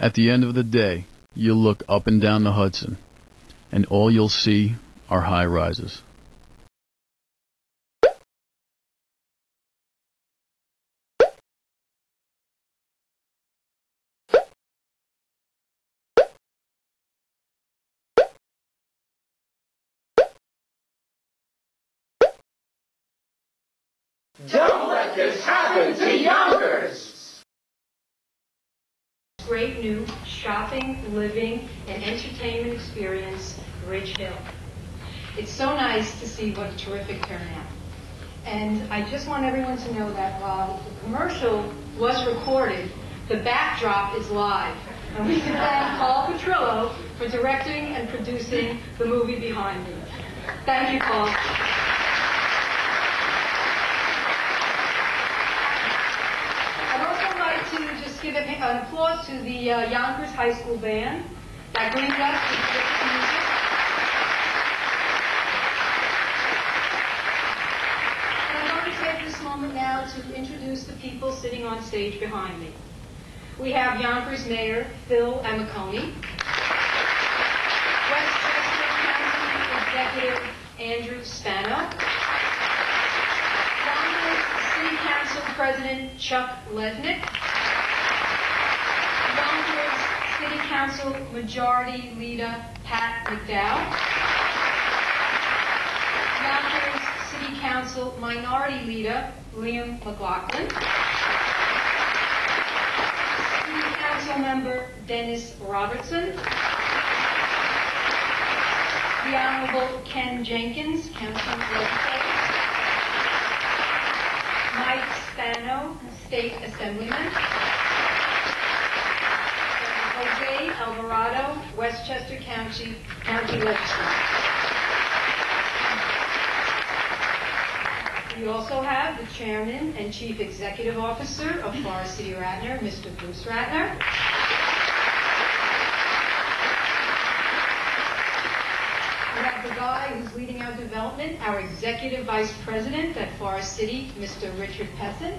At the end of the day, you'll look up and down the Hudson, and all you'll see are high-rises. Don't let this happen to Yonkers! Great new shopping, living, and entertainment experience, Ridge Hill. It's so nice to see what a terrific turnout. And I just want everyone to know that while the commercial was recorded, the backdrop is live. And we can thank Paul Petrillo for directing and producing the movie behind me. Thank you, Paul. To just give an applause to the Yonkers High School Band that brings us the terrific music. And I'm going to take this moment now to introduce the people sitting on stage behind me. We have Yonkers Mayor Phil McGloin, Westchester County Executive Andrew Spano, Yonkers City Council President Chuck Lesnick, Yonkers City Council Majority Leader Pat McDowell, Yonkers City Council Minority Leader Liam McLaughlin, City Council Member Dennis Robertson, the Honorable Ken Jenkins, Council Legislator, Mike Spano, State Assemblyman, Jose Alvarado, Westchester County Legislator. We also have the Chairman and Chief Executive Officer of Forest City Ratner, Mr. Bruce Ratner. We have the guy who's leading our development, our Executive Vice President at Forest City, Mr. Richard Pessin.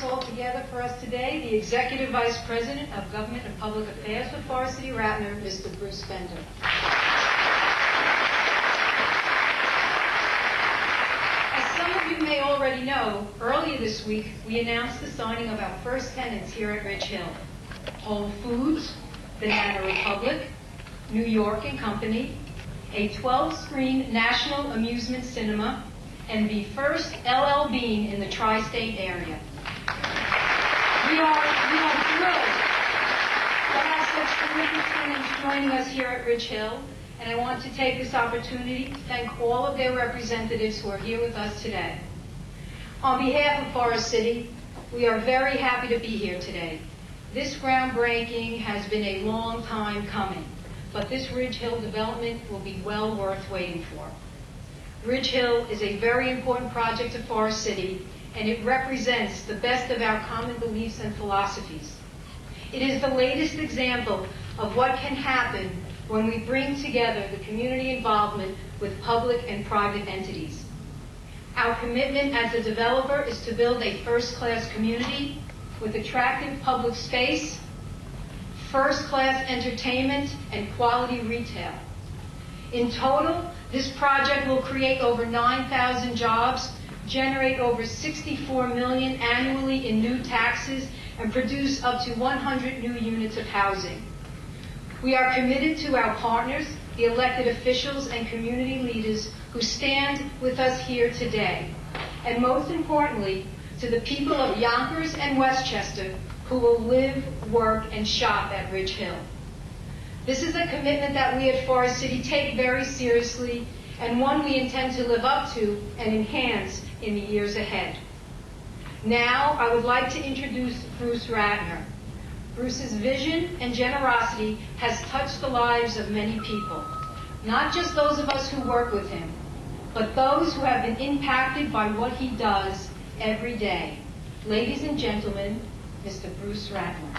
All together for us today, the Executive Vice President of Government and Public Affairs for Forest City Ratner, Mr. Bruce Bender. As some of you may already know, earlier this week we announced the signing of our first tenants here at Ridge Hill: Whole Foods, Banana Republic, New York and Company, a 12-screen national amusement cinema, and the first LL Bean in the tri-state area. We are thrilled to have such terrific tenants joining us here at Ridge Hill, and I want to take this opportunity to thank all of their representatives who are here with us today. On behalf of Forest City, we are very happy to be here today. This groundbreaking has been a long time coming, but this Ridge Hill development will be well worth waiting for. Ridge Hill is a very important project to Forest City, and it represents the best of our common beliefs and philosophies. It is the latest example of what can happen when we bring together the community involvement with public and private entities. Our commitment as a developer is to build a first-class community with attractive public space, first-class entertainment, and quality retail. In total, this project will create over 9,000 jobs, generate over $64 million annually in new taxes, and produce up to 100 new units of housing. We are committed to our partners, the elected officials and community leaders who stand with us here today, and most importantly, to the people of Yonkers and Westchester who will live, work, and shop at Ridge Hill. This is a commitment that we at Forest City take very seriously, and one we intend to live up to and enhance in the years ahead. Now, I would like to introduce Bruce Ratner. Bruce's vision and generosity has touched the lives of many people, not just those of us who work with him, but those who have been impacted by what he does every day. Ladies and gentlemen, Mr. Bruce Ratner.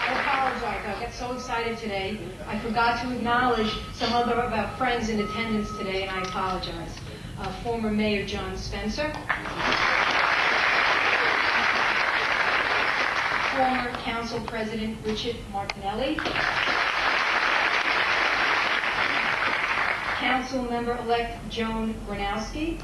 I apologize, I get so so excited today. I forgot to acknowledge some other of our friends in attendance today, and I apologize. Former Mayor John Spencer. Former Council President Richard Martinelli. Council Member-elect Joan Gronowski.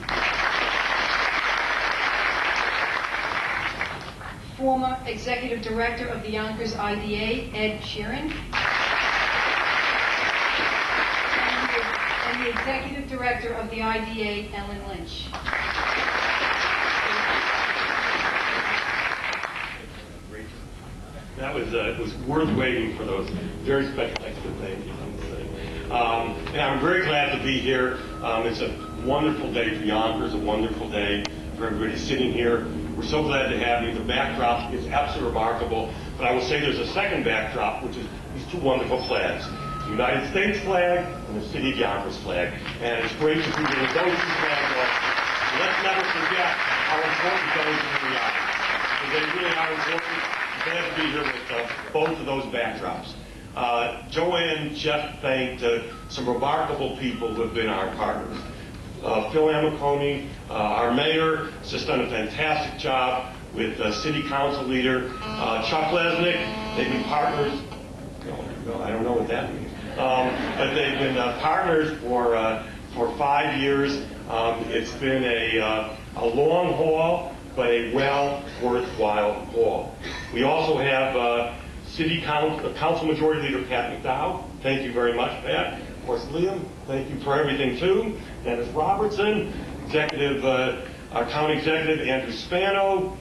Former Executive Director of the Yonkers IDA, Ed Sheeran. And the Executive Director of the IDA, Ellen Lynch. That was it was worth waiting for those very special extra things. And I'm very glad to be here. It's a wonderful day for Yonkers, a wonderful day for everybody sitting here. We're so glad to have you. The backdrop is absolutely remarkable. But I will say there's a second backdrop, which is these two wonderful flags. The United States flag and the City of Yonkers flag. And it's great to be here with those two flags up. And let's never forget how important those really are. Because they really are important. Glad to be here with both of those backdrops. Joanne, Jeff thanked some remarkable people who have been our partners. Phil Amiconi, our mayor, has just done a fantastic job with city council leader Chuck Lesnick. They've been partners. I don't know what that means. But they've been partners for 5 years. It's been a long haul, but a worthwhile haul. We also have Council Majority Leader Pat McDowell. Thank you very much, Pat. Of course, Liam, thank you for everything, too. Dennis Robertson, our county executive, Andrew Spano.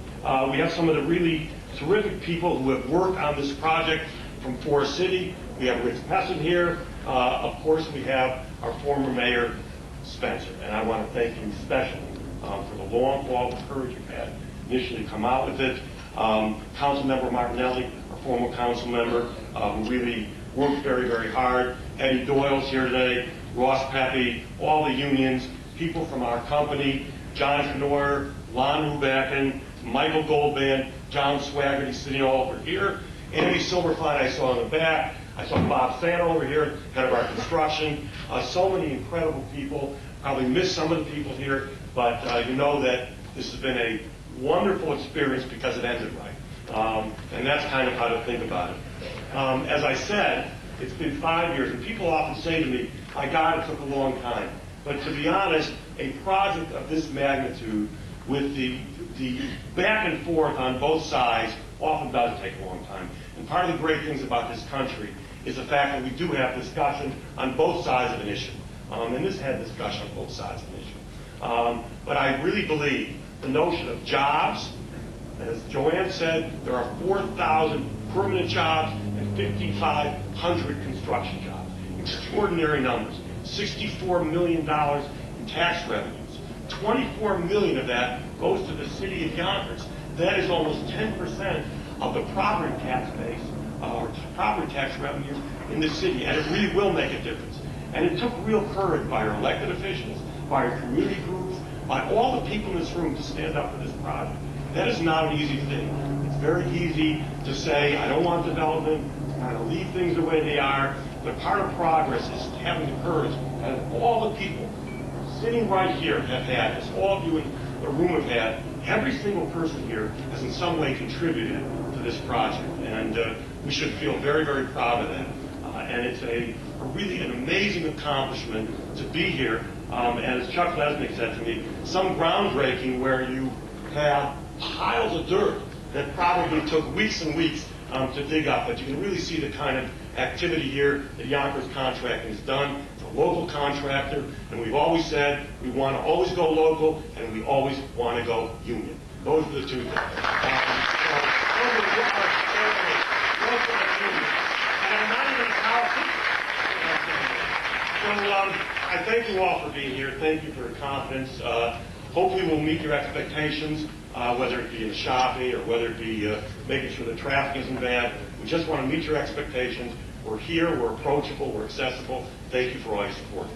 We have some of the really terrific people who have worked on this project from Forest City. We have Rich Pesson here. Of course, we have our former mayor, Spencer. And I want to thank you especially for the long haul of courage you've had initially come out with it. Council Member Martinelli, our former council member, who really worked very, very hard. Eddie Doyle's here today. Ross Pepe, all the unions, people from our company, John Knorr, Lon Rubacken, Michael Goldman, John Swaggerty sitting all over here. Andy Silverfine I saw in the back. I saw Bob Sano over here, head of our construction. So many incredible people. Probably missed some of the people here, but you know that this has been a wonderful experience because it ended right. And that's kind of how to think about it. As I said, it's been 5 years, and people often say to me, my God, it took a long time. But to be honest, a project of this magnitude with the back and forth on both sides often does take a long time. And part of the great things about this country is the fact that we do have discussion on both sides of an issue. And this had discussion on both sides of an issue. But I really believe the notion of jobs, as Joanne said, there are 4,000 permanent jobs and 5,500 construction jobs. Extraordinary numbers. $64 million in tax revenues. 24 million of that goes to the city of Yonkers. That is almost 10% of the property tax base, or property tax revenues in the city, and it really will make a difference. And it took real courage by our elected officials, by our community groups, by all the people in this room to stand up for this project. That is not an easy thing. It's very easy to say, I don't want development, kind of leave things the way they are, but part of progress is having the courage, and all the people sitting right here have had, as all of you in the room have had, every single person here has in some way contributed to this project, and we should feel very, very proud of that. And it's a really an amazing accomplishment to be here. And as Chuck Lesnick said to me, some groundbreaking where you have piles of dirt that probably took weeks and weeks to dig up, but you can really see the kind of activity here that Yonkers Contracting has done. It's a local contractor, and we've always said we want to always go local, and we always want to go union. Those are the two things. So I thank you all for being here. Thank you for your confidence. Hopefully we'll meet your expectations, whether it be in shopping or whether it be making sure the traffic isn't bad. We just want to meet your expectations. We're here, we're approachable, we're accessible. Thank you for all your support.